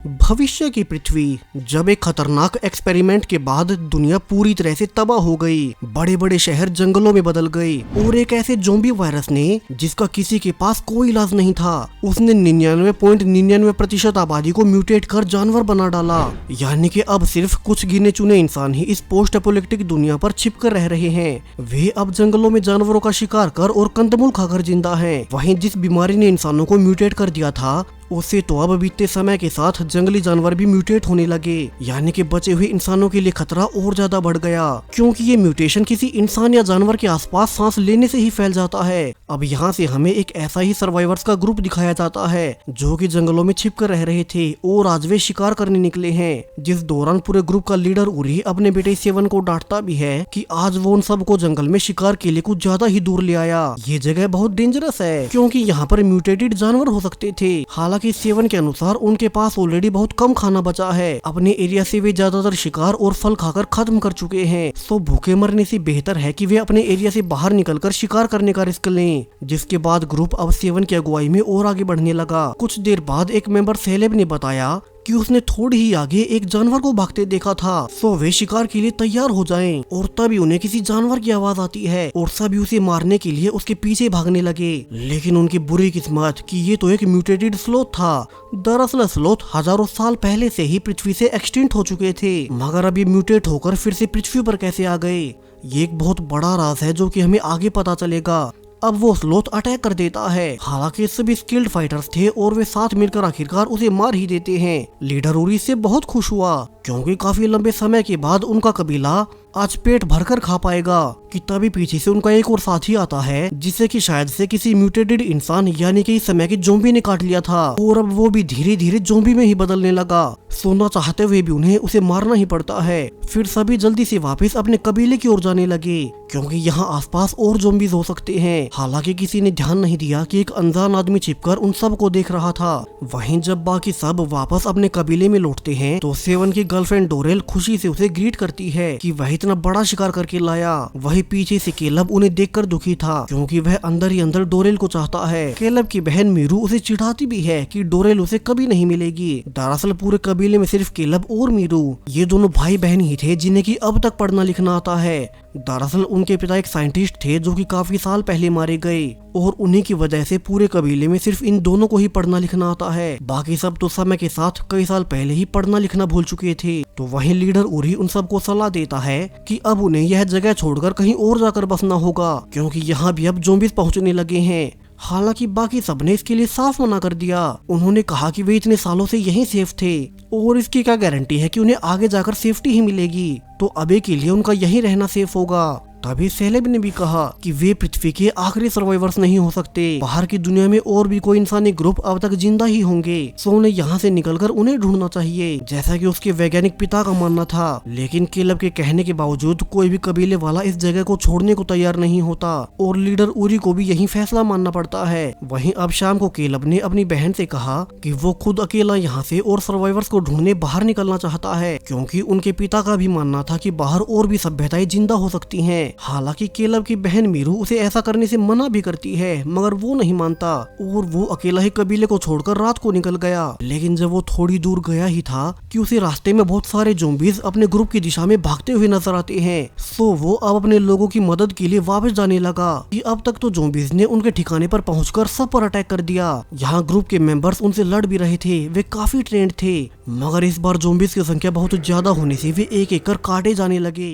भविष्य की पृथ्वी। जब एक खतरनाक एक्सपेरिमेंट के बाद दुनिया पूरी तरह से तबाह हो गई, बड़े बड़े शहर जंगलों में बदल गए और एक ऐसे ज़ोंबी वायरस ने, जिसका किसी के पास कोई इलाज नहीं था, उसने 99.99% आबादी को म्यूटेट कर जानवर बना डाला। यानी कि अब सिर्फ कुछ गिने चुने इंसान ही इस पोस्ट एपोलिप्टिक दुनिया पर छिपकर रह रहे हैं। वे अब जंगलों में जानवरों का शिकार कर और कंदमूल खाकर जिंदा हैं। वहीं जिस बीमारी ने इंसानों को म्यूटेट कर दिया था, उससे तो अब बीतते समय के साथ जंगली जानवर भी म्यूटेट होने लगे। यानी कि बचे हुए इंसानों के लिए खतरा और ज्यादा बढ़ गया, क्योंकि ये म्यूटेशन किसी इंसान या जानवर के आसपास सांस लेने से ही फैल जाता है। अब यहाँ से हमें एक ऐसा ही सर्वाइवर्स का ग्रुप दिखाया जाता है, जो कि जंगलों में छिप कर रह रहे थे और आज वे शिकार करने निकले हैं। जिस दौरान पूरे ग्रुप का लीडर उरी अपने बेटे सेवन को डांटता भी है कि आज वो उन सबको जंगल में शिकार के लिए कुछ ज्यादा ही दूर ले आया। ये जगह बहुत डेंजरस है, क्योंकि यहाँ पर म्यूटेटेड जानवर हो सकते थे। हालांकि सेवन के अनुसार उनके पास ऑलरेडी बहुत कम खाना बचा है। अपने एरिया से वे ज्यादातर शिकार और फल खाकर खत्म कर चुके हैं। तो भूखे मरने से बेहतर है कि वे अपने एरिया से बाहर निकलकर शिकार करने का रिस्क लें। जिसके बाद ग्रुप अब सेवन की अगुवाई में और आगे बढ़ने लगा। कुछ देर बाद एक मेंबर सेलेब ने बताया कि उसने थोड़ी ही आगे एक जानवर को भागते देखा था। सो वे शिकार के लिए तैयार हो जाएं और तभी उन्हें किसी जानवर की आवाज आती है और सभी उसे मारने के लिए उसके पीछे भागने लगे। लेकिन उनकी बुरी किस्मत कि ये तो एक म्यूटेटेड स्लोथ था। दरअसल स्लोथ हजारों साल पहले से ही पृथ्वी से एक्सटिंक्ट हो चुके थे, मगर अब ये म्यूटेट होकर फिर से पृथ्वी पर कैसे आ गए, ये एक बहुत बड़ा राज है जो कि हमें आगे पता चलेगा। अब वो स्लोथ अटैक कर देता है। हालांकि सभी स्किल्ड फाइटर्स थे और वे साथ मिलकर आखिरकार उसे मार ही देते हैं। लीडर उरी से बहुत खुश हुआ, क्योंकि काफी लंबे समय के बाद उनका कबीला आज पेट भरकर खा पाएगा। कि तभी पीछे से उनका एक और साथी आता है, जिसे कि शायद से किसी म्यूटेटेड इंसान यानी कि इस समय के ज़ोंबी ने काट लिया था और अब वो भी धीरे धीरे ज़ोंबी में ही बदलने लगा। सोना चाहते हुए भी उन्हें उसे मारना ही पड़ता है। फिर सभी जल्दी से वापस अपने कबीले की ओर जाने लगे, क्योंकि यहाँ आसपास और ज़ोंबीज हो सकते हैं। हालांकि किसी ने ध्यान नहीं दिया कि एक अनजान आदमी छिपकर उन सब को देख रहा था। वहीं जब बाकी सब वापस अपने कबीले में लौटते हैं, तो सेवन की गर्लफ्रेंड डोरेल खुशी से उसे ग्रीट करती है कि वह इतना बड़ा शिकार करके लाया। वहीं पीछे से केलब उन्हें देखकर दुखी था, क्योंकि वह अंदर ही अंदर डोरेल को चाहता है। केलब की बहन मीरू उसे चिढ़ाती भी है कि डोरेल उसे कभी नहीं मिलेगी। दरअसल पूरे कबीले में सिर्फ केलब और मीरू, ये दोनों भाई बहन ही थे जिन्हें की अब तक पढ़ना लिखना आता है। दरअसल उनके पिता एक साइंटिस्ट थे जो कि काफी साल पहले मारे गए, और उन्हीं की वजह से पूरे कबीले में सिर्फ इन दोनों को ही पढ़ना लिखना आता है। बाकी सब तो समय के साथ कई साल पहले ही पढ़ना लिखना भूल चुके थे। तो वहीं लीडर उरी उन सबको सलाह देता है कि अब उन्हें यह जगह छोड़कर कहीं और जाकर बसना होगा, क्योंकि यहाँ भी अब ज़ोंबीज पहुँचने लगे हैं। हालांकि बाकी सबने इसके लिए साफ मना कर दिया। उन्होंने कहा कि वे इतने सालों से यहीं सेफ थे और इसकी क्या गारंटी है कि उन्हें आगे जाकर सेफ्टी ही मिलेगी, तो अभी के लिए उनका यहीं रहना सेफ होगा। तभी सेलेब ने भी कहा कि वे पृथ्वी के आखिरी सर्वाइवर्स नहीं हो सकते। बाहर की दुनिया में और भी कोई इंसानी ग्रुप अब तक जिंदा ही होंगे, सो उन्हें यहाँ से निकलकर उन्हें ढूंढना चाहिए, जैसा कि उसके वैज्ञानिक पिता का मानना था। लेकिन केलब के कहने के बावजूद कोई भी कबीले वाला इस जगह को छोड़ने को तैयार नहीं होता और लीडर उरी को भी यही फैसला मानना पड़ता है। वहीं अब शाम को केलब ने अपनी बहन से कहा कि वो खुद अकेला यहाँ से और सर्वाइवर्स को ढूंढने बाहर निकलना चाहता है, क्योंकि उनके पिता का भी मानना था कि बाहर और भी सभ्यताएं जिंदा हो सकती हैं। हालांकि केलब की बहन मीरू उसे ऐसा करने से मना भी करती है, मगर वो नहीं मानता और वो अकेला ही कबीले को छोड़कर रात को निकल गया। लेकिन जब वो थोड़ी दूर गया ही था कि उसे रास्ते में बहुत सारे ज़ोंबीज अपने ग्रुप की दिशा में भागते हुए नजर आते हैं। सो वो अब अपने लोगों की मदद के लिए वापस जाने लगा कि अब तक तो ज़ोंबीज ने उनके ठिकाने पर पहुंचकर सब पर अटैक कर दिया। यहाँ ग्रुप के मेंबर्स उनसे लड़ भी रहे थे, वे काफी ट्रेंड थे, मगर इस बार ज़ोंबीज की संख्या बहुत ज्यादा होने से वे एक एक कर काटे जाने लगे।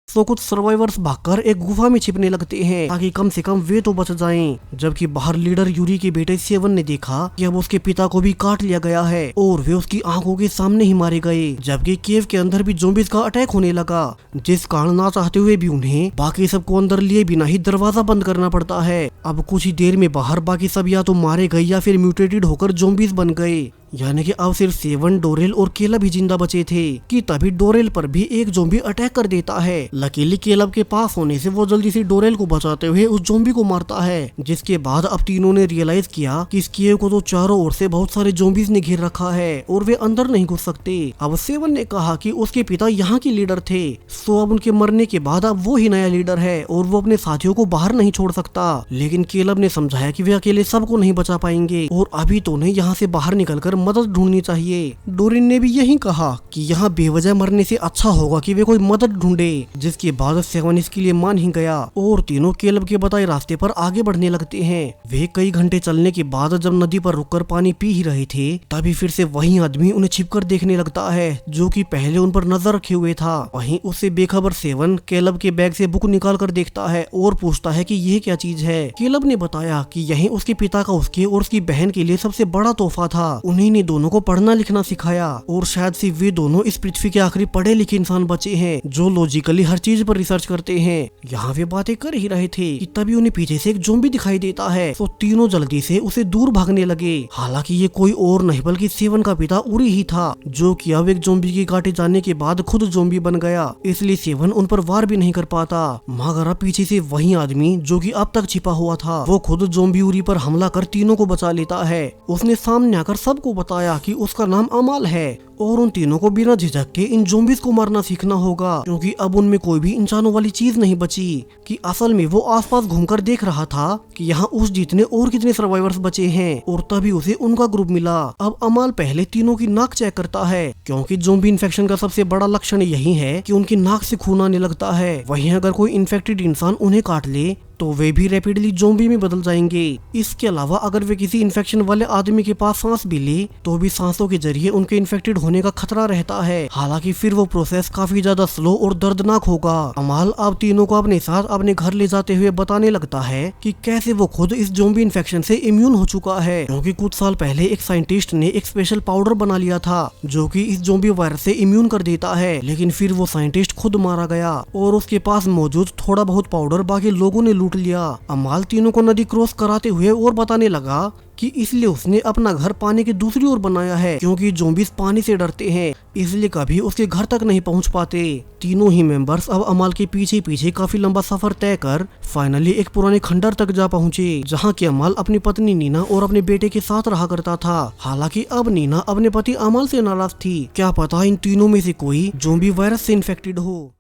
तो कुछ सर्वाइवर्स भागकर एक गुफा में छिपने लगते हैं, ताकि कम से कम वे तो बच जाएं। जबकि बाहर लीडर यूरी के बेटे सेवन ने देखा कि अब उसके पिता को भी काट लिया गया है और वे उसकी आंखों के सामने ही मारे गए। जबकि केव के अंदर भी ज़ोंबीज का अटैक होने लगा, जिस कारण ना चाहते हुए भी उन्हें बाकी सबको अंदर लिए बिना ही दरवाजा बंद करना पड़ता है। अब कुछ ही देर में बाहर बाकी सब या तो मारे गए या फिर म्यूटेटेड होकर ज़ोंबीज बन गए। यानी कि अब सिर्फ सेवन, डोरेल और केलब ही जिंदा बचे थे कि तभी डोरेल पर भी एक ज़ोंबी अटैक कर देता है। लकीली केलब के पास होने से वो जल्दी से डोरेल को बचाते हुए उस ज़ोंबी को मारता है, जिसके बाद अब तीनों ने रियलाइज किया कि इस केव को तो चारों ओर से बहुत सारे ज़ोंबीज ने घेर रखा है और वे अंदर नहीं घुस सकते। अब सेवन ने कहा कि उसके पिता यहाँ के लीडर थे, सो अब उनके मरने के बाद अब वो ही नया लीडर है और वो अपने साथियों को बाहर नहीं छोड़ सकता। लेकिन केलब ने समझाया कि वे अकेले सबको नहीं बचा पाएंगे और अभी तो उन्हें यहाँ से बाहर निकलकर मदद ढूंढनी चाहिए। डोरिन ने भी यही कहा कि यहाँ बेवजह मरने से अच्छा होगा कि वे कोई मदद ढूंढे, जिसके बाद सेवन इसके लिए मान ही गया और तीनों केलब के बताए रास्ते पर आगे बढ़ने लगते हैं। वे कई घंटे चलने के बाद जब नदी पर रुककर पानी पी ही रहे थे तभी फिर से वही आदमी उन्हें छिपकर देखने लगता है जो कि पहले उन पर नजर रखे हुए था। वहीं उससे बेखबर सेवन केलब के बैग से बुक निकाल कर देखता है और पूछता है कि यह क्या चीज है। केलब ने बताया कि यही उसके पिता का उसके और उसकी बहन के लिए सबसे बड़ा तोहफा था। उन्हीं ने दोनों को पढ़ना लिखना सिखाया और शायद से वे दोनों इस पृथ्वी के आखिरी पढ़े लिखे इंसान बचे हैं जो लॉजिकली हर चीज पर रिसर्च करते हैं। यहाँ वे बातें कर ही रहे थे कि तभी उन्हें पीछे से एक ज़ॉम्बी दिखाई देता है तो तीनों जल्दी से उसे दूर भागने लगे। हालांकि ये कोई और नहीं बल्कि सेवन का पिता उरी ही था जो कि अब एक ज़ॉम्बी के काटे जाने के बाद खुद ज़ॉम्बी बन गया, इसलिए सेवन उन पर वार भी नहीं कर पाता। मगर अब पीछे से वही आदमी जो कि अब तक छिपा हुआ था वो खुद ज़ॉम्बी उरी पर हमला कर तीनों को बचा लेता है। उसने सामने आकर सबको बताया कि उसका नाम अमाल है और उन तीनों को बिना झिझक के इन ज़ॉम्बीज़ को मारना सीखना होगा क्योंकि अब उनमें कोई भी इंसानों वाली चीज नहीं बची। कि असल में वो आसपास घूमकर देख रहा था कि यहाँ उस जितने और कितने सर्वाइवर्स बचे हैं और तभी उसे उनका ग्रुप मिला। अब अमाल पहले तीनों की नाक चेक करता है क्योंकि ज़ॉम्बी इन्फेक्शन का सबसे बड़ा लक्षण यही है कि उनकी नाक से खून आने लगता है। वहीं अगर कोई इन्फेक्टेड इंसान उन्हें काट ले तो वे भी रैपिडली ज़ॉम्बी में बदल जाएंगे। इसके अलावा अगर वे किसी इन्फेक्शन वाले आदमी के पास सांस भी ले तो भी सांसों के जरिए उनके इन्फेक्टेड होने का खतरा रहता है। हालांकि फिर वो प्रोसेस काफी ज्यादा स्लो और दर्दनाक होगा। अमाल अब तीनों को अपने साथ अपने घर ले जाते हुए बताने लगता है कि कैसे वो खुद इस ज़ॉम्बी इन्फेक्शन से इम्यून हो चुका है क्योंकि कुछ साल पहले एक साइंटिस्ट ने एक स्पेशल पाउडर बना लिया था जो कि इस ज़ॉम्बी वायरस से इम्यून कर देता है, लेकिन फिर वो साइंटिस्ट खुद मारा गया और उसके पास मौजूद थोड़ा बहुत पाउडर बाकी लोगों ने लूट लिया। अमाल तीनों को नदी क्रॉस कराते हुए और बताने लगा कि इसलिए उसने अपना घर पानी की दूसरी ओर बनाया है क्योंकि ज़ॉम्बीज़ पानी से डरते हैं, इसलिए कभी उसके घर तक नहीं पहुंच पाते। तीनों ही मेंबर्स अब अमाल के पीछे पीछे काफी लंबा सफर तय कर फाइनली एक पुराने खंडर तक जा पहुंचे जहां कि अमाल अपनी पत्नी नीना और अपने बेटे के साथ रहा करता था। हालांकि अब नीना अपने पति अमाल से नाराज थी, क्या पता इन तीनों में से कोई ज़ॉम्बी वायरस से इन्फेक्टेड हो।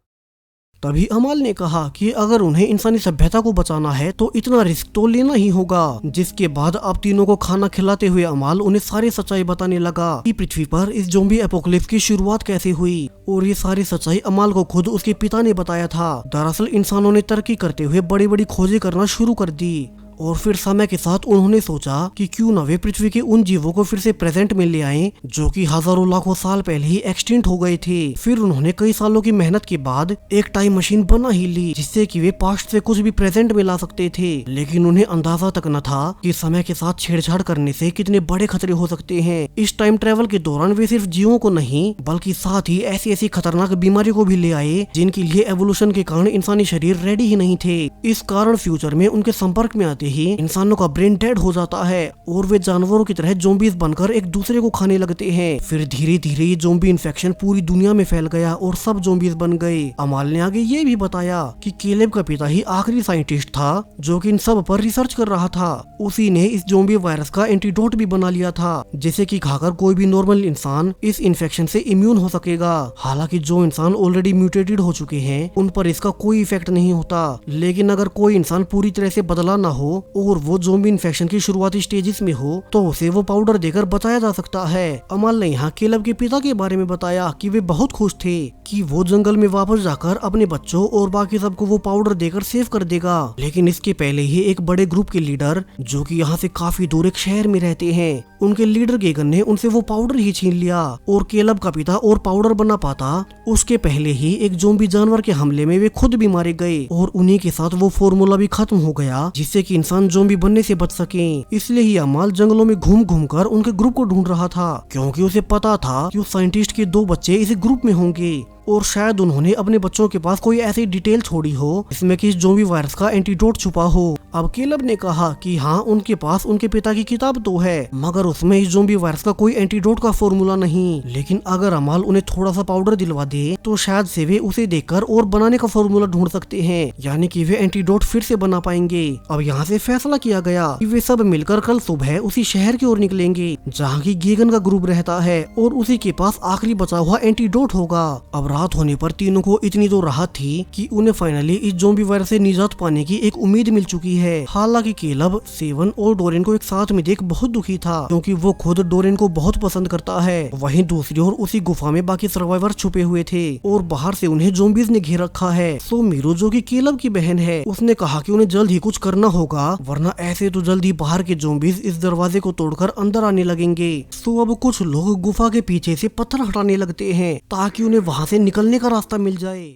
तभी अमाल ने कहा कि अगर उन्हें इंसानी सभ्यता को बचाना है तो इतना रिस्क तो लेना ही होगा। जिसके बाद अब तीनों को खाना खिलाते हुए अमाल उन्हें सारी सच्चाई बताने लगा कि पृथ्वी पर इस ज़ॉम्बी एपोकलिप्स की शुरुआत कैसे हुई और ये सारी सच्चाई अमाल को खुद उसके पिता ने बताया था। दरअसल इंसानों ने तरक्की करते हुए बड़ी बड़ी खोजें करना शुरू कर दी और फिर समय के साथ उन्होंने सोचा कि क्यों न वे पृथ्वी के उन जीवों को फिर से प्रेजेंट में ले आएं जो कि हजारों लाखों साल पहले ही एक्सटिंक्ट हो गए थे। फिर उन्होंने कई सालों की मेहनत के बाद एक टाइम मशीन बना ही ली जिससे कि वे पास्ट से कुछ भी प्रेजेंट में ला सकते थे, लेकिन उन्हें अंदाजा तक न था कि समय के साथ छेड़छाड़ करने से कितने बड़े खतरे हो सकते हैं। इस टाइम ट्रेवल के दौरान वे सिर्फ जीवों को नहीं बल्कि साथ ही ऐसी ऐसी खतरनाक बीमारियों को भी ले आए जिनके लिए एवोल्यूशन के कारण इंसानी शरीर रेडी ही नहीं थे। इस कारण फ्यूचर में उनके संपर्क में आते ही इंसानों का ब्रेन डेड हो जाता है और वे जानवरों की तरह ज़ॉम्बीज़ बनकर एक दूसरे को खाने लगते हैं। फिर धीरे धीरे ये ज़ॉम्बी इन्फेक्शन पूरी दुनिया में फैल गया और सब ज़ॉम्बीज़ बन गए। अमाल ने आगे ये भी बताया कि केलेब का पिता ही आखिरी साइंटिस्ट था जो कि इन सब पर रिसर्च कर रहा था। उसी ने इस ज़ॉम्बी वायरस का एंटीडोट भी बना लिया था जिसे कि खाकर कोई भी नॉर्मल इंसान इस इन्फेक्शन से इम्यून हो सकेगा। हालांकि जो इंसान ऑलरेडी म्यूटेटेड हो चुके हैं उन पर इसका कोई इफेक्ट नहीं होता, लेकिन अगर कोई इंसान पूरी तरह से बदला ना हो और वो ज़ॉम्बी इन्फेक्शन की शुरुआती स्टेजेस में हो तो उसे वो पाउडर देकर बचाया जा सकता है। अमाल ने यहाँ केलेब के पिता के बारे में बताया कि वे बहुत खुश थे कि वो जंगल में वापस जाकर अपने बच्चों और बाकी सबको वो पाउडर देकर सेव कर देगा, लेकिन इसके पहले ही एक बड़े ग्रुप के लीडर जो कि यहाँ से काफी दूर एक शहर में रहते हैं, उनके लीडर गेगन ने उनसे वो पाउडर ही छीन लिया और केलेब का पिता और पाउडर बना पाता उसके पहले ही एक ज़ॉम्बी जानवर के हमले में वे खुद भी मारे गए और उन्हीं के साथ वो फॉर्मूला भी खत्म हो गया जिससे कि इंसान ज़ॉम्बी बनने से बच सके। इसलिए ही अमाल जंगलों में घूम घूम कर उनके ग्रुप को ढूंढ रहा था क्योंकि उसे पता था कि उस साइंटिस्ट के 2 बच्चे इस ग्रुप में होंगे और शायद उन्होंने अपने बच्चों के पास कोई ऐसी डिटेल छोड़ी हो जिसमें कि इस ज़ॉम्बी वायरस का एंटीडोट छुपा हो। अब केलेब ने कहा कि हाँ उनके पास उनके पिता की किताब तो है मगर उसमें इस ज़ॉम्बी वायरस का कोई एंटीडोट का फॉर्मूला नहीं, लेकिन अगर अमाल उन्हें थोड़ा सा पाउडर दिलवा दे तो शायद से वे उसे देखकर और बनाने का फॉर्मूला ढूंढ सकते हैं, यानी कि वे एंटीडोट फिर से बना पाएंगे। अब यहाँ से फैसला किया गया कि वे सब मिलकर कल सुबह उसी शहर की ओर निकलेंगे जहाँ की गेगन का ग्रुप रहता है और उसी के पास आखिरी बचा हुआ एंटीडोट होगा। अब रात होने पर तीनों को इतनी तो राहत थी कि उन्हें फाइनली इस ज़ॉम्बी वायरस से निजात पाने की एक उम्मीद मिल चुकी है। हालांकि केलब सेवन और डोरेन को एक साथ में देख बहुत दुखी था, क्योंकि वो खुद डोरेन को बहुत पसंद करता है। वहीं दूसरी ओर उसी गुफा में बाकी सर्वाइवर छुपे हुए थे और बाहर से उन्हें ज़ॉम्बीज़ ने घेर रखा है। सो मीरू, जो कि केलब की बहन है, उसने कहा कि उन्हें जल्द ही कुछ करना होगा, वरना ऐसे तो जल्द ही बाहर के ज़ॉम्बीज़ इस दरवाजे को तोड़कर अंदर आने लगेंगे। सो अब कुछ लोग गुफा के पीछे से पत्थर हटाने लगते हैं ताकि उन्हें वहां से निकलने का रास्ता मिल जाए।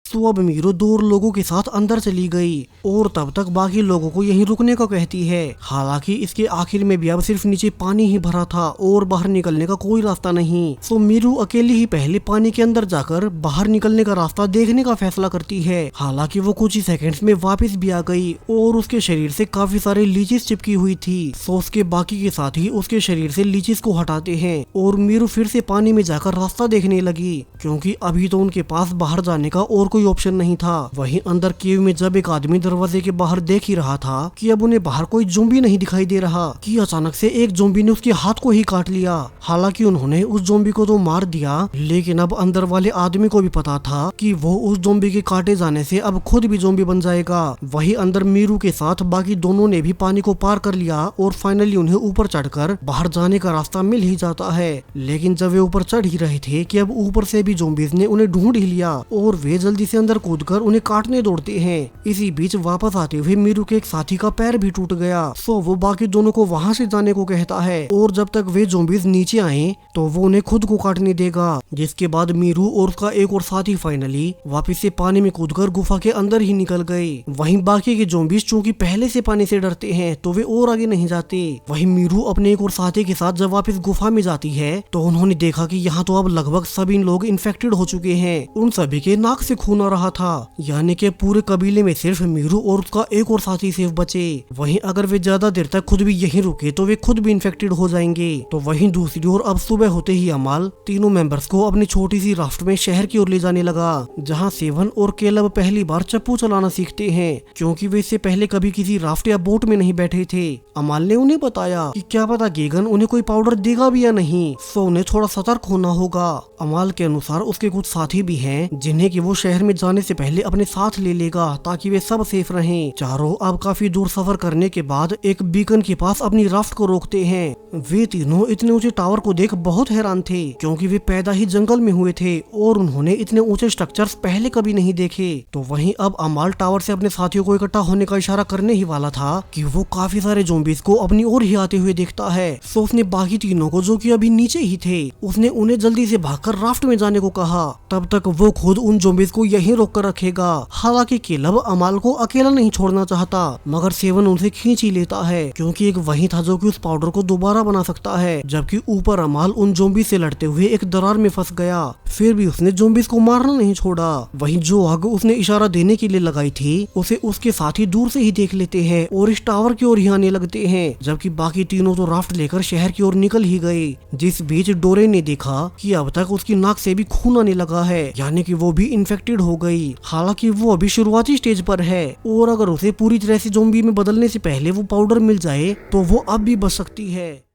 सो अब मीरू दो लोगों के साथ अंदर चली गई और तब तक बाकी लोगों को यहीं रुकने का कहती है। हालांकि इसके आखिर में भी अब सिर्फ नीचे पानी ही भरा था और बाहर निकलने का कोई रास्ता नहीं। सो मीरू अकेली ही पहले पानी के अंदर जाकर बाहर निकलने का रास्ता देखने का फैसला करती है। हालांकि वो कुछ ही सेकंड्स में वापस भी आ गई और उसके शरीर से काफी सारे लीचेस चिपकी हुई थी। सो उसके बाकी के साथ ही उसके शरीर से लीचेस को हटाते हैं और मीरू फिर से पानी में जाकर रास्ता देखने लगी, क्योंकि अभी तो उनके पास बाहर जाने का और कोई ऑप्शन नहीं था। वहीं अंदर केव में जब एक आदमी दरवाजे के बाहर देख ही रहा था कि अब उन्हें बाहर कोई ज़ॉम्बी नहीं दिखाई दे रहा कि अचानक से एक ज़ॉम्बी ने उसके हाथ को ही काट लिया। हालांकि उन्होंने उस ज़ॉम्बी को तो मार दिया, लेकिन अब अंदर वाले आदमी को भी पता था कि वो उस ज़ॉम्बी के काटे जाने से अब खुद भी ज़ॉम्बी बन जाएगा। वहीं अंदर मीरू के साथ बाकी दोनों ने भी पानी को पार कर लिया और फाइनली उन्हें ऊपर चढ़कर बाहर जाने का रास्ता मिल ही जाता है। लेकिन जब वे ऊपर चढ़ ही रहे थे कि अब ऊपर से भी ज़ॉम्बीज़ ने उन्हें ढूंढ ही लिया और वे जल्दी से अंदर कूदकर उन्हें काटने दौड़ते हैं। इसी बीच वापस आते हुए मीरू के एक साथी का पैर भी टूट गया। सो वो बाकी दोनों को वहां से जाने को कहता है और जब तक वे ज़ॉम्बीज़ नीचे आए तो वो उन्हें खुद को काटने देगा। जिसके बाद मीरू और उसका एक और साथी फाइनली वापस से पानी में कूदकर गुफा के अंदर ही निकल गए। वहीं बाकी के ज़ॉम्बीज़ चूंकि पहले से पानी से डरते हैं तो वे और आगे नहीं जाते। वहीं मीरू अपने एक और साथी के साथ जब वापस गुफा में जाती है तो उन्होंने देखा कि यहाँ तो अब लगभग सभी लोग इन्फेक्टेड हो चुके हैं। उन सभी के नाक से खून आ रहा था, यानी कि पूरे कबीले में सिर्फ मीरू और उसका एक और साथी सेफ बचे। वहीं अगर वे ज्यादा देर तक खुद भी यहीं रुके तो वे खुद भी इन्फेक्टेड हो जाएंगे। तो वहीं दूसरी ओर अब सुबह होते ही अमाल तीनों मेंबर्स को अपनी छोटी सी राफ्ट में शहर की ओर ले जाने लगा, जहां सेवन और केलब पहली बार चप्पू चलाना सीखते हैं, क्योंकि वे इससे पहले कभी किसी राफ्ट या बोट में नहीं बैठे थे। अमाल ने उन्हें बताया कि क्या पता गेगन उन्हें कोई पाउडर देगा भी या नहीं, सो उन्हें थोड़ा सतर्क होना होगा। अमाल के अनुसार उसके कुछ साथी भी हैं जिन्हें कि वो शहर में जाने से पहले अपने साथ ले लेगा ताकि वे सब सेफ रहें। चारों अब काफी दूर सफर करने के बाद एक बीकन के पास अपनी राफ्ट को रोकते हैं। वे तीनों इतने ऊंचे टावर को देख बहुत हैरान थे, क्योंकि वे पैदा ही जंगल में हुए थे और उन्होंने इतने ऊंचे स्ट्रक्चर्स पहले कभी नहीं देखे। तो वहीं अब अमाल टावर से अपने साथियों को इकट्ठा होने का इशारा करने ही वाला था कि वो काफी सारे ज़ॉम्बीज़ को अपनी ओर ही आते हुए देखता है। सो उसने बाकी तीनों को, जो कि अभी नीचे ही थे, उसने उन्हें जल्दी से भागकर राफ्ट में जाने को कहा। तब तक वो खुद उन ज़ॉम्बीज़ को यहीं रोक कर रखेगा। हालांकि केलब अमाल को अकेला नहीं छोड़ना चाहता, मगर सेवन उनसे खींच ही लेता है, क्योंकि एक वही था जो कि उस पाउडर को दोबारा बना सकता है। जबकि ऊपर अमाल उन ज़ॉम्बी से लड़ते हुए एक दरार में फंस गया, फिर भी उसने ज़ॉम्बीज़ को मारना नहीं छोड़ा। वहीं जो आग उसने इशारा देने के लिए लगाई थी उसे उसके साथी दूर से ही देख लेते हैं और इस टावर की ओर ही आने लगते हैं। जबकि बाकी तीनों तो राफ्ट लेकर शहर की ओर निकल ही गए। जिस बीच डोरेन ने देखा कि अब तक उसकी नाक से भी खून आने लगा है, यानी कि वो भी इन्फेक्टेड हो गई। हालांकि वो अभी शुरुआती स्टेज पर है और अगर उसे पूरी तरह से ज़ॉम्बी में बदलने से पहले वो पाउडर मिल जाए तो वो अब भी बच सकती है।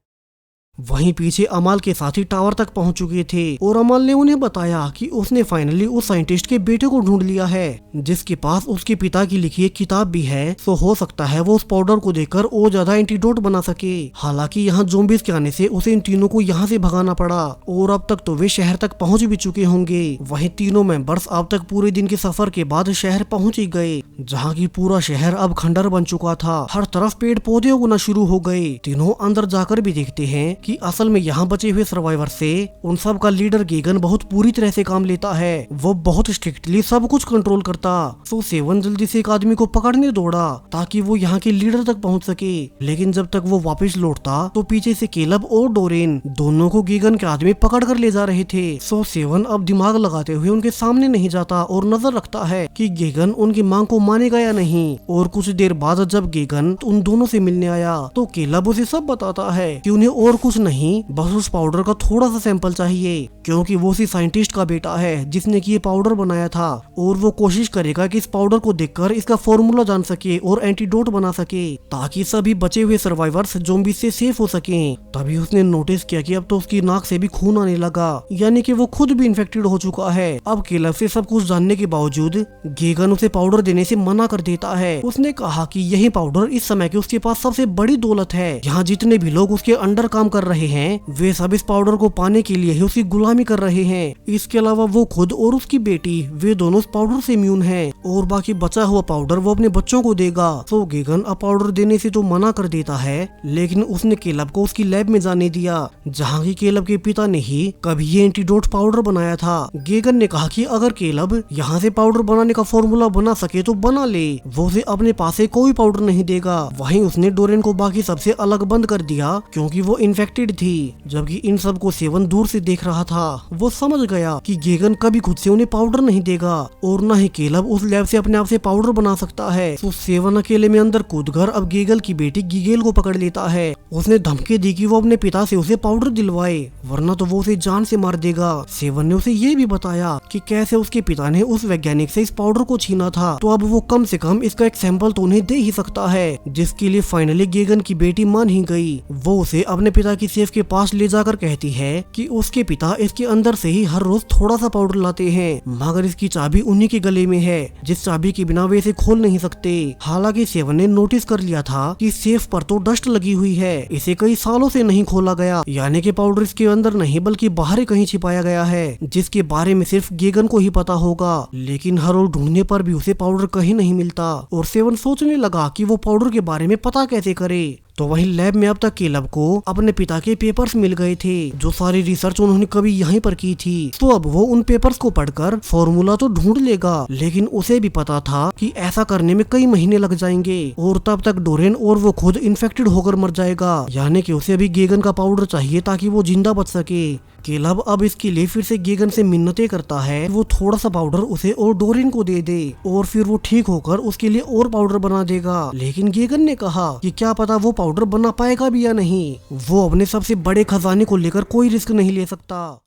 वहीं पीछे अमाल के साथी टावर तक पहुंच चुके थे और अमाल ने उन्हें बताया कि उसने फाइनली उस साइंटिस्ट के बेटे को ढूंढ लिया है, जिसके पास उसके पिता की लिखी एक किताब भी है। तो हो सकता है वो उस पाउडर को देखकर और ज्यादा एंटीडोट बना सके। हालांकि यहाँ ज़ॉम्बीज़ के आने से उसे इन तीनों को यहाँ से भगाना पड़ा और अब तक तो वे शहर तक पहुँच भी चुके होंगे। वहीं तीनों मेंबर्स अब तक पूरे दिन के सफर के बाद शहर पहुँच ही गए, जहाँ की पूरा शहर अब खंडर बन चुका था। हर तरफ पेड़ पौधे उगना शुरू हो गए। तीनों अंदर जाकर भी देखते हैं कि असल में यहाँ बचे हुए सर्वाइवर से उन सब का लीडर गेगन बहुत पूरी तरह से काम लेता है। वो बहुत स्ट्रिक्टली सब कुछ कंट्रोल करता। सो सेवन जल्दी से एक आदमी को पकड़ने दौड़ा ताकि वो यहाँ के लीडर तक पहुँच सके, लेकिन जब तक वो वापस लौटता तो पीछे से केलब और डोरेन दोनों को गेगन के आदमी पकड़ कर ले जा रहे थे। सो सेवन अब दिमाग लगाते हुए उनके सामने नहीं जाता और नजर रखता है कि गेगन उनकी मांग को मानेगा या नहीं। और कुछ देर बाद जब गेगन उन दोनों से मिलने आया तो केलब उसे सब बताता है कि उन्हें और कुछ कुछ नहीं, बस उस पाउडर का थोड़ा सा सैंपल चाहिए, क्योंकि वो उसी साइंटिस्ट का बेटा है जिसने कि ये पाउडर बनाया था, और वो कोशिश करेगा कि इस पाउडर को देखकर इसका फॉर्मूला जान सके और एंटीडोट बना सके, ताकि सभी बचे हुए सर्वाइवर्स ज़ॉम्बी से सेफ हो सकें। तभी उसने नोटिस किया कि अब तो उसकी नाक से भी खून आने लगा, यानी कि वो खुद भी इन्फेक्टेड हो चुका है। अब केलब से सब कुछ जानने के बावजूद गेगन उसे पाउडर देने से मना कर देता है। उसने कहा कि यही पाउडर इस समय के उसके पास सबसे बड़ी दौलत है। यहाँ जितने भी लोग उसके अंडर काम कर रहे हैं वे सब इस पाउडर को पाने के लिए ही उसकी गुलामी कर रहे हैं। इसके अलावा वो खुद और उसकी बेटी वे दोनों इस पाउडर से इम्यून हैं, और बाकी बचा हुआ पाउडर वो अपने बच्चों को देगा। तो गेगन अब पाउडर देने से तो मना कर देता है, लेकिन उसने केलब को उसकी लैब में जाने दिया, जहाँ की केलब के पिता ने ही कभी ये एंटीडोट पाउडर बनाया था। गेगन ने कहा कि अगर केलब यहाँ से पाउडर बनाने का फॉर्मूला बना सके तो बना ले, वो उसे अपने पास से कोई पाउडर नहीं देगा। वहीं उसने डोरेन को बाकी सबसे अलग बंद कर दिया, क्योंकि वो इन्फेक्टेड थी। जबकि इन सब को सेवन दूर से देख रहा था। वो समझ गया कि गेगन कभी खुद से उन्हें पाउडर नहीं देगा, और न ही केलब उस लैब से अपने आप से पाउडर बना सकता है। तो सेवन अकेले में अंदर कूदकर अब गेगल की बेटी गिगेल को पकड़ लेता है। उसने धमकी दी कि वो अपने पिता से उसे पाउडर दिलवाए, वरना तो वो उसे जान से मार देगा। सेवन ने उसे ये भी बताया कि कैसे उसके पिता ने उस वैज्ञानिक से इस पाउडर को छीना था, तो अब वो कम से कम इसका एक सैंपल तो उन्हें दे ही सकता है, जिसके लिए फाइनली गेगन की बेटी मान ही गई। वो उसे अपने पिता की सेफ के पास ले जाकर कहती है कि उसके पिता इसके अंदर से ही हर रोज थोड़ा सा पाउडर लाते हैं, मगर इसकी चाबी उन्हीं के गले में है, जिस चाबी के बिना वे इसे खोल नहीं सकते। हालांकि सेवन ने नोटिस कर लिया था कि सेफ पर तो डस्ट लगी हुई है, इसे कई सालों से नहीं खोला गया, यानी कि पाउडर इसके अंदर नहीं बल्कि बाहर ही कहीं छिपाया गया है, जिसके बारे में सिर्फ गेगन को ही पता होगा। लेकिन हर रोज ढूंढने पर भी उसे पाउडर कहीं नहीं मिलता, और सेवन सोचने लगा कि वो पाउडर के बारे में पता कैसे करे। तो वहीं लैब में अब तक केलब को अपने पिता के पेपर्स मिल गए थे, जो सारी रिसर्च उन्होंने कभी यहीं पर की थी। तो अब वो उन पेपर्स को पढ़कर फॉर्मूला तो ढूंढ लेगा, लेकिन उसे भी पता था कि ऐसा करने में कई महीने लग जाएंगे, और तब तक डोरेन और वो खुद इन्फेक्टेड होकर मर जाएगा, यानी कि उसे अभी गेगन का पाउडर चाहिए ताकि वो जिंदा बच सके। केलब अब इसके लिए फिर से गेगन से मिन्नतें करता है, वो थोड़ा सा पाउडर उसे और डोरेन को दे दे, और फिर वो ठीक होकर उसके लिए और पाउडर बना देगा। लेकिन गेगन ने कहा कि क्या पता वो पाउडर बना पाएगा भी या नहीं, वो अपने सबसे बड़े खजाने को लेकर कोई रिस्क नहीं ले सकता।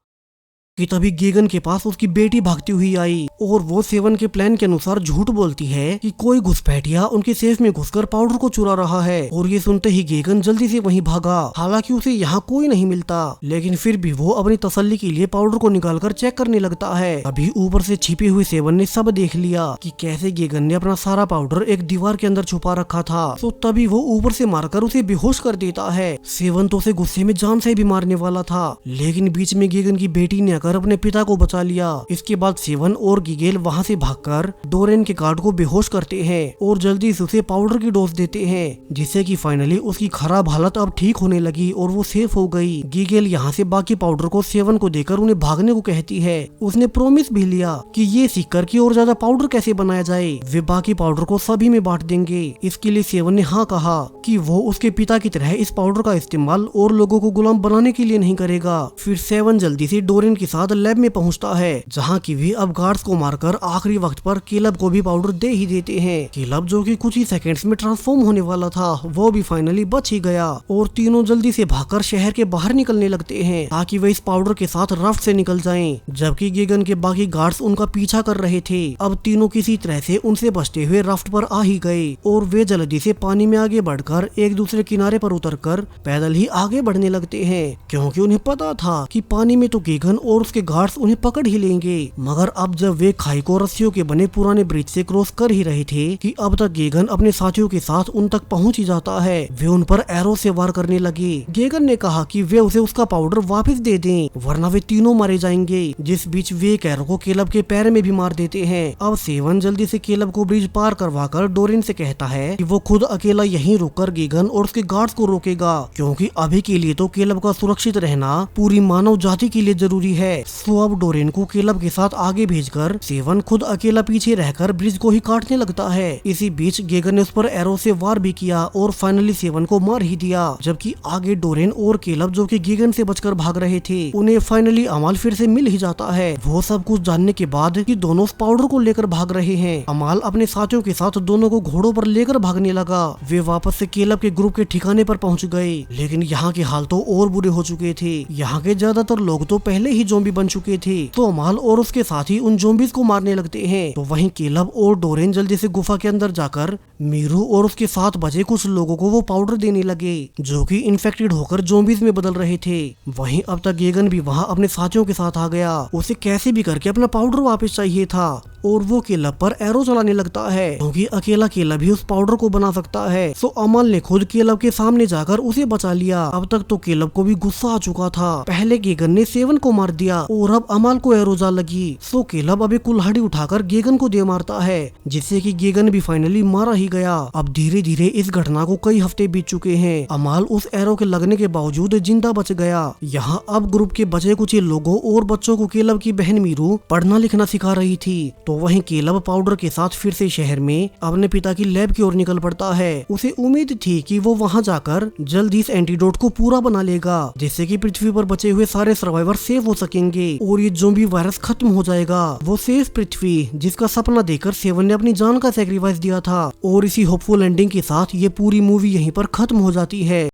कि तभी गेगन के पास उसकी बेटी भागती हुई आई, और वो सेवन के प्लान के अनुसार झूठ बोलती है कि कोई घुसपैठिया उनके सेफ में घुसकर पाउडर को चुरा रहा है। और ये सुनते ही गेगन जल्दी से वहीं भागा। हालांकि उसे यहाँ कोई नहीं मिलता, लेकिन फिर भी वो अपनी तसल्ली के लिए पाउडर को निकालकर चेक करने लगता है। अभी ऊपर से छिपे हुए सेवन ने सब देख लिया कि कैसे गेगन ने अपना सारा पाउडर एक दीवार के अंदर छुपा रखा था। तो तभी वो ऊपर से मारकर उसे बेहोश कर देता है। सेवन तो उसे गुस्से में जान से भी मारने वाला था, लेकिन बीच में गेगन की बेटी ने अपने पिता को बचा लिया। इसके बाद सेवन और गिगेल वहां से भागकर डोरेन के गार्ड को बेहोश करते हैं, और जल्दी से उसे पाउडर की डोज देते हैं, जिससे कि फाइनली उसकी खराब हालत अब ठीक होने लगी और वो सेफ हो गई। गिगेल यहाँ से बाकी पाउडर को सेवन को देकर उन्हें भागने को कहती है। उसने प्रॉमिस भी लिया कि ये सीखकर कि और ज्यादा पाउडर कैसे बनाया जाए, वे बाकी पाउडर को सभी में बांट देंगे। इसके लिए सेवन ने हाँ कहा कि वो उसके पिता की तरह इस पाउडर का इस्तेमाल और लोगों को गुलाम बनाने के लिए नहीं करेगा। फिर सेवन जल्दी से डोरेन के साथ लैब में पहुंचता है, जहां की वे अब गार्ड्स को मारकर आखिरी वक्त पर केलब को भी पाउडर दे ही देते हैं। केलब जो कि कुछ ही सेकंड्स में ट्रांसफॉर्म होने वाला था, वो भी फाइनली बच ही गया, और तीनों जल्दी से भागकर शहर के बाहर निकलने लगते हैं ताकि वे इस पाउडर के साथ राफ्ट से निकल जाएं। जबकि गेगन के बाकी गार्ड्स उनका पीछा कर रहे थे। अब तीनों किसी तरह से उनसे बचते हुए राफ्ट पर आ ही गए, और वे जल्दी से पानी में आगे बढ़कर एक दूसरे किनारे पर उतरकर पैदल ही आगे बढ़ने लगते हैं, क्योंकि उन्हें पता था कि पानी में तो गेगन और उसके गार्ड्स उन्हें पकड़ ही लेंगे। मगर अब जब वे खाई को रस्सियों के बने पुराने ब्रिज से क्रॉस कर ही रहे थे कि अब तक गेगन अपने साथियों के साथ उन तक पहुंच ही जाता है। वे उन पर एरो से वार करने लगे। गेगन ने कहा कि वे उसे उसका पाउडर वापस दे दें, वरना वे तीनों मारे जाएंगे। जिस बीच वे एक एरो को केलब के पैर में भी मार देते हैं। अब सेवन जल्दी से केलब को ब्रिज पार करवाकर डोरेन से कहता है कि वो खुद अकेला यहीं रुककर गेगन और उसके गार्ड्स को रोकेगा, क्योंकि अभी के लिए तो केलब का सुरक्षित रहना पूरी मानव जाति के लिए जरूरी है। है। सो अब डोरेन को केलब के साथ आगे भेजकर सेवन खुद अकेला पीछे रहकर ब्रिज को ही काटने लगता है। इसी बीच गेगन ने उस पर एरो से वार भी किया और फाइनली सेवन को मार ही दिया। जबकि आगे डोरेन और केलब जो कि गेगन से बचकर भाग रहे थे, उन्हें फाइनली अमाल फिर से मिल ही जाता है। वो सब कुछ जानने के बाद कि दोनों उस पाउडर को लेकर भाग रहे हैं, अमाल अपने साथियों के साथ दोनों को घोड़ों पर लेकर भागने लगा। वे वापस से केलब के ग्रुप के ठिकाने पर पहुंच गए, लेकिन यहाँ के हाल तो और बुरे हो चुके थे। यहाँ के ज्यादातर लोग तो पहले ही ज़ॉम्बी बन चुके थे। तो अमाल और उसके साथी उन ज़ॉम्बीज़ को मारने लगते हैं। तो वहीं केलब और डोरेन जल्दी से गुफा के अंदर जाकर मीरू और उसके साथ बचे कुछ लोगों को वो पाउडर देने लगे, जो कि इन्फेक्टेड होकर ज़ॉम्बीज़ में बदल रहे थे। वहीं अब तक गेगन भी वहाँ अपने साथियों के साथ आ गया। उसे कैसे भी करके अपना पाउडर वापस चाहिए था और वो केलब पर एरो चलाने लगता है, क्योंकि अकेला केलब ही उस पाउडर को बना सकता है। सो अमल ने खुद केलब के सामने जाकर उसे बचा लिया। अब तक तो केलब को भी गुस्सा आ चुका था। पहले गेगन ने सेवन को मार दिया और अब अमल को एरो जा लगी। सो केलब अभी कुल्हाड़ी उठाकर गेगन को दे मारता है, जिससे कि गेगन भी फाइनली मारा ही गया। अब धीरे धीरे इस घटना को कई हफ्ते बीत चुके हैं। अमल उस एरो के लगने के बावजूद जिंदा बच गया। यहाँ अब ग्रुप के बचे कुछ लोगों और बच्चों को केलब की बहन मीरू पढ़ना लिखना सिखा रही थी। तो वहीं केलब पाउडर के साथ फिर से शहर में अपने पिता की लैब की ओर निकल पड़ता है। उसे उम्मीद थी कि वो वहां जाकर जल्द इस एंटीडोट को पूरा बना लेगा, जिससे कि पृथ्वी पर बचे हुए सारे सर्वाइवर सेफ हो सकेंगे और ये ज़ॉम्बी वायरस खत्म हो जाएगा। वो सेफ पृथ्वी जिसका सपना देखकर सेवन ने अपनी जान का सैक्रिफाइस दिया था। और इसी होपफुल एंडिंग के साथ ये पूरी मूवी यहीं पर खत्म हो जाती है।